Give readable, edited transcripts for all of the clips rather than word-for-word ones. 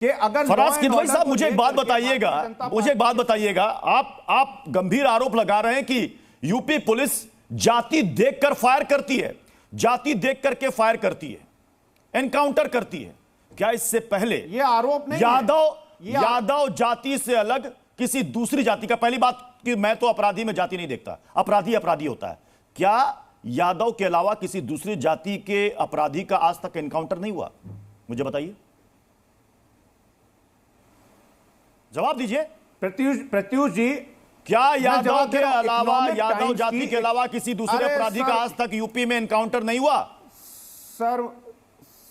कि अगर फराज किदवई साहब मुझे एक बात बताइएगा, आप गंभीर आरोप लगा रहे हैं कि यूपी पुलिस जाति देखकर फायर करती है, जाति देख करके फायर करती है, एनकाउंटर करती है। क्या इससे पहले ये आरोप नहीं यादव जाति से अलग किसी दूसरी जाति का, पहली बात कि मैं तो अपराधी में जाति नहीं देखता, अपराधी अपराधी होता है, क्या यादव के अलावा किसी दूसरी जाति के अपराधी का आज तक एनकाउंटर नहीं हुआ? मुझे जवाब दीजिए प्रत्युष जी। क्या यादव के अलावा, यादव जाति के अलावा किसी दूसरे अपराधी का आज तक यूपी में एनकाउंटर नहीं हुआ?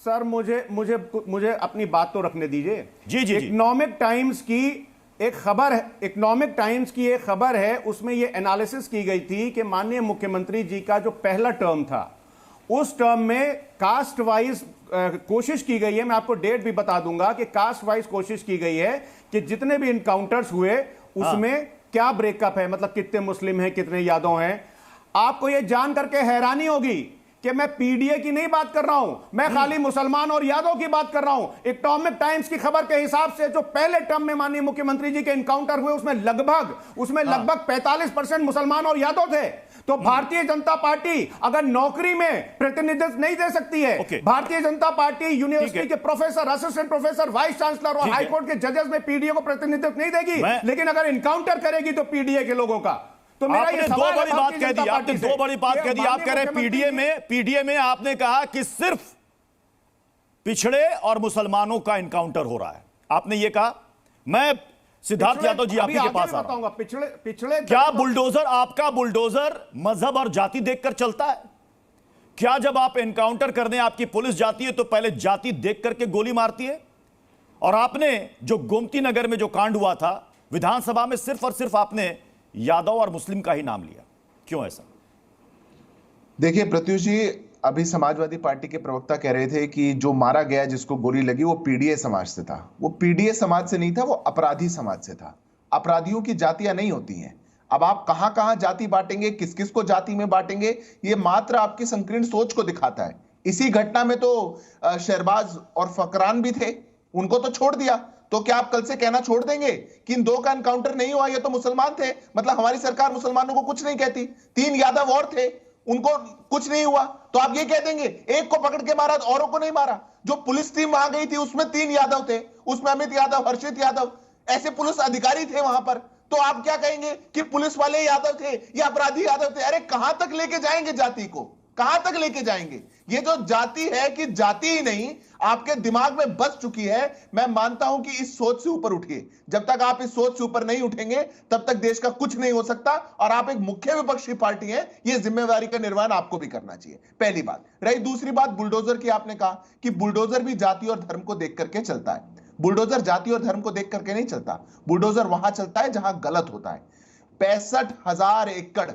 सर मुझे अपनी बात तो रखने दीजिए। जी। इकोनॉमिक टाइम्स की एक खबर है, उसमें यह एनालिसिस की गई थी कि माननीय मुख्यमंत्री जी का जो पहला टर्म था, उस टर्म में कास्ट वाइज कोशिश की गई है। मैं आपको डेट भी बता दूंगा कि कास्ट वाइज कोशिश की गई है कि जितने भी इनकाउंटर्स हुए उसमें क्या ब्रेकअप है, मतलब कितने मुस्लिम हैं, कितने यादव हैं। आपको यह जान करके हैरानी होगी कि मैं पीडीए की नहीं बात कर रहा हूं, मैं खाली मुसलमान और यादव की बात कर रहा हूं। इकोनॉमिक टाइम्स की खबर के हिसाब से जो पहले टर्म में माननीय मुख्यमंत्री जी के एनकाउंटर हुए उसमें लगभग 45% मुसलमान और यादव थे। तो भारतीय जनता पार्टी अगर नौकरी में प्रतिनिधित्व नहीं दे सकती है, भारतीय जनता पार्टी यूनिवर्सिटी के professor, assistant professor, vice chancellor और हाईकोर्ट के जजेस में पीडीए को प्रतिनिधित्व नहीं देगी, लेकिन अगर इनकाउंटर करेगी तो पीडीए के लोगों का। तो आपने दो बड़ी बात कह दी, आपने दो बड़ी बात कह दी। आप कह रहे हैं पीडीए में आपने कहा कि सिर्फ पिछड़े और मुसलमानों का एनकाउंटर हो रहा है, आपने ये कहा। मैं सिद्धार्थ यादव जी आपके पास आ रहा हूं। पिछड़े क्या बुलडोजर, आपका बुलडोजर मजहब और जाति देखकर चलता है? क्या जब आप एनकाउंटर करने आपकी पुलिस जाती है तो पहले जाति देख करके गोली मारती है? और आपने जो गोमती नगर में जो कांड हुआ था, विधानसभा में सिर्फ और सिर्फ आपने यादव और मुस्लिम का ही नाम लिया, क्यों ऐसा? देखिए प्रत्युष जी, अभी समाजवादी पार्टी के प्रवक्ता कह रहे थे कि जो मारा गया, जिसको गोली लगी, वो पीडीए समाज से था। वो पीडीए समाज से नहीं था, वो अपराधी समाज से था। अपराधियों की जातियां नहीं होती हैं। अब आप कहां कहां जाति बांटेंगे, किस किस को जाति में बांटेंगे, ये मात्र आपकी संकीर्ण सोच को दिखाता है। इसी घटना में तो शहबाज और फकरान भी थे, उनको तो छोड़ दिया। तो क्या आप कल से कहना छोड़ देंगे कि इन दो का एनकाउंटर नहीं हुआ, ये तो मुसलमान थे, मतलब हमारी सरकार मुसलमानों को कुछ नहीं कहती? 3 यादव और थे, उनको कुछ नहीं हुआ, तो आप ये कह देंगे एक को पकड़ के मारा, औरों को नहीं मारा? जो पुलिस टीम वहां गई थी उसमें 3 यादव थे, उसमें अमित यादव, हर्षित यादव, ऐसे पुलिस अधिकारी थे वहां पर। तो आप क्या कहेंगे कि पुलिस वाले यादव थे या अपराधी यादव थे? अरे कहां तक लेके जाएंगे जाति को, कहां तक लेके जाएंगे? ये जो जाति है कि जाति ही नहीं आपके दिमाग में बस चुकी है। मैं मानता हूं कि इस सोच से ऊपर उठिए। जब तक आप इस सोच से ऊपर नहीं उठेंगे तब तक देश का कुछ नहीं हो सकता। और आप एक मुख्य विपक्षी पार्टी हैं, यह जिम्मेवारी का निर्वहन आपको भी करना चाहिए, पहली बात। रही दूसरी बात बुलडोजर की, आपने कहा कि बुलडोजर भी जाति और धर्म को देख करके चलता है। बुलडोजर जाति और धर्म को देख करके नहीं चलता, बुलडोजर वहां चलता है जहां गलत होता है। 65,000 एकड़,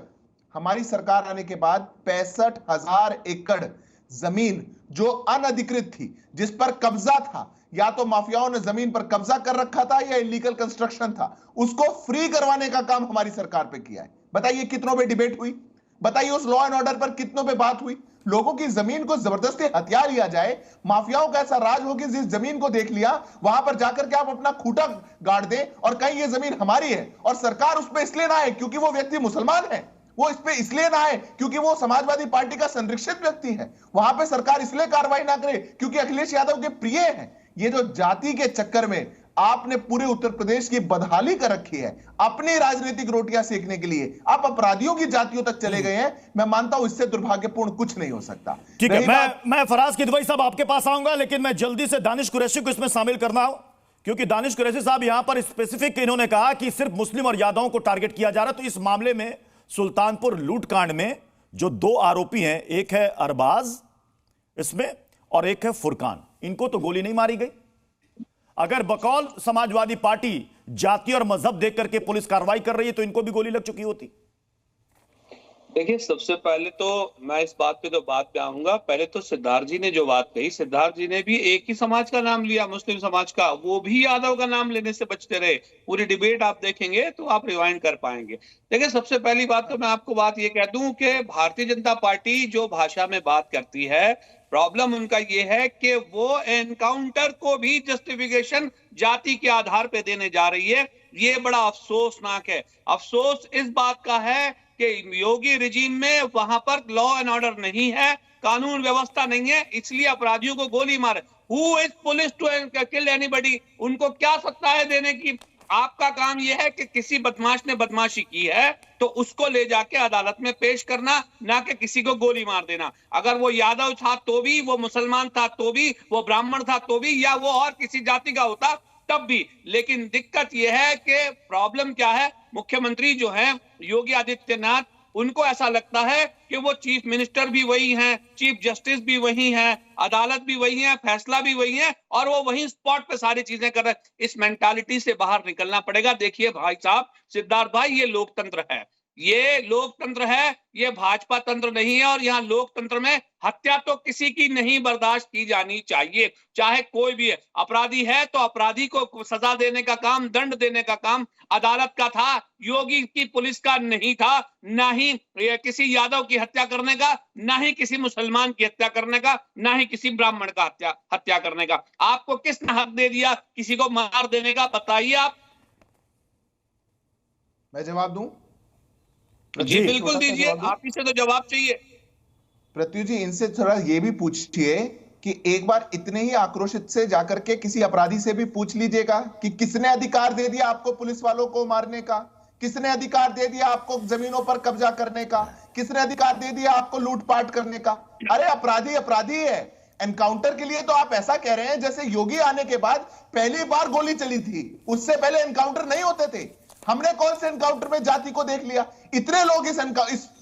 हमारी सरकार आने के बाद 65,000 एकड़ जमीन जो अनधिकृत थी, जिस पर कब्जा था, या तो माफियाओं ने जमीन पर कब्जा कर रखा था या इलीगल कंस्ट्रक्शन था, उसको फ्री करवाने का काम हमारी सरकार पे किया है। बताइए कितनों पे डिबेट हुई? बताइए उस लॉ एंड ऑर्डर पर कितनों पे बात हुई? लोगों की जमीन को जबरदस्ती हथिया लिया जाए, माफियाओं का ऐसा राज हो कि जिस जमीन को देख लिया वहां पर जाकर के आप अपना खूंटा गाड़ दें और कहीं ये जमीन हमारी है, और सरकार उस पर इसलिए ना है क्योंकि वो व्यक्ति मुसलमान है, वो इस पे इसलिए ना है क्योंकि वो समाजवादी पार्टी का संरक्षित व्यक्ति है, वहां पे सरकार इसलिए कार्रवाई ना करे क्योंकि अखिलेश यादव के प्रिय हैं। ये जो जाति के चक्कर में आपने पूरे उत्तर प्रदेश की बदहाली कर रखी है अपनी राजनीतिक रोटियां सेकने के लिए, आप अपराधियों की जातियों तक चले गए हैं। मैं मानता हूं इससे दुर्भाग्यपूर्ण कुछ नहीं हो सकता। ठीक है, मैं फराज किदवई साहब आपके पास आऊंगा, लेकिन मैं जल्दी से दानिश कुरैशी को इसमें शामिल करना हो, क्योंकि दानिश कुरैशी साहब यहां पर स्पेसिफिक इन्होंने कहा कि सिर्फ मुस्लिम और यादवों को टारगेट किया जा रहा है। तो इस मामले में सुल्तानपुर लूटकांड में जो 2 आरोपी हैं, एक है अरबाज इसमें और एक है फुरकान, इनको तो गोली नहीं मारी गई। अगर बकौल समाजवादी पार्टी जाति और मजहब देख करके पुलिस कार्रवाई कर रही है तो इनको भी गोली लग चुकी होती। देखिए, सबसे पहले तो मैं इस बात पे तो बात पे आऊंगा। पहले तो सिद्धार्थ जी ने जो बात कही, सिद्धार्थ जी ने भी एक ही समाज का नाम लिया, मुस्लिम समाज का, वो भी यादव का नाम लेने से बचते रहे। पूरी डिबेट आप देखेंगे तो आप रिवाइंड कर पाएंगे। देखिए, सबसे पहली बात तो मैं आपको बात ये कह दूं कि भारतीय जनता पार्टी जो भाषा में बात करती है, प्रॉब्लम उनका ये है कि वो एनकाउंटर को भी जस्टिफिकेशन जाति के आधार पे देने जा रही है। ये बड़ा अफसोसनाक है। अफसोस इस बात का है कि योगी रिजीम में वहां पर लॉ एंड ऑर्डर नहीं है, कानून व्यवस्था नहीं है, इसलिए अपराधियों को गोली मारे। Who is police to kill anybody? उनको क्या सत्ता है देने की? आपका काम यह है कि किसी बदमाश ने बदमाशी की है तो उसको ले जाके अदालत में पेश करना, ना कि किसी को गोली मार देना। अगर वो यादव था तो भी, वो मुसलमान था तो भी, वो ब्राह्मण था तो भी, या वो और किसी जाति का होता तब भी। लेकिन दिक्कत यह है कि प्रॉब्लम क्या है, मुख्यमंत्री जो है योगी आदित्यनाथ, उनको ऐसा लगता है कि वो चीफ मिनिस्टर भी वही हैं, चीफ जस्टिस भी वही हैं, अदालत भी वही है, फैसला भी वही है, और वो वही स्पॉट पे सारी चीजें कर रहे हैं। इस मेंटालिटी से बाहर निकलना पड़ेगा। देखिए भाई साहब, सिद्धार्थ भाई, ये लोकतंत्र है, ये लोकतंत्र है, ये भाजपा तंत्र नहीं है। और यहाँ लोकतंत्र में हत्या तो किसी की नहीं बर्दाश्त की जानी चाहिए, चाहे कोई भी है। अपराधी है तो अपराधी को सजा देने का काम, दंड देने का काम अदालत का था, योगी की पुलिस का नहीं था। ना ही किसी यादव की हत्या करने का, ना ही किसी मुसलमान की हत्या करने का, ना ही किसी ब्राह्मण का हत्या करने का। आपको किसने हक दे दिया किसी को मार देने का? बताइए आप। मैं जवाब दूं? जी बिल्कुल दीजिए, आप ही से तो जवाब चाहिए। प्रत्युष जी, इनसे थोड़ा ये भी पूछिए कि एक बार इतने ही आक्रोशित से जाकर के किसी अपराधी से भी पूछ लीजिएगा कि किसने अधिकार दे दिया आपको पुलिस वालों को मारने का, किसने अधिकार दे दिया आपको जमीनों पर कब्जा करने का, किसने अधिकार दे दिया आपको लूटपाट करने का। अरे अपराधी अपराधी है। एनकाउंटर के लिए तो आप ऐसा कह रहे हैं जैसे योगी आने के बाद पहली बार गोली चली थी, उससे पहले एनकाउंटर नहीं होते थे। हमने कौन से एनकाउंटर में जाति को देख लिया? इतने लोग इस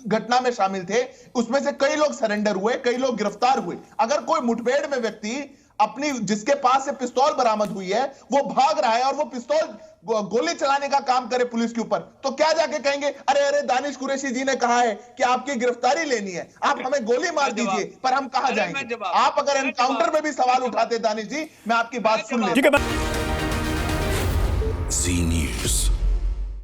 घटना में शामिल थे, उसमें से कई लोग सरेंडर हुए, कई लोग गिरफ्तार हुए। अगर कोई मुठभेड़ में व्यक्ति अपनी, जिसके पास से पिस्तौल बरामद हुई है, वो भाग रहा है और वो पिस्तौल गोली चलाने का काम करे पुलिस के ऊपर, तो क्या जाके कहेंगे अरे अरे दानिश कुरैशी जी ने कहा है कि आपकी गिरफ्तारी लेनी है, आप हमें गोली मार दीजिए, पर हम कहां जाएंगे? आप अगर एनकाउंटर में भी सवाल उठाते दानिश जी, मैं आपकी बात सुन लेता। जी न्यूज़।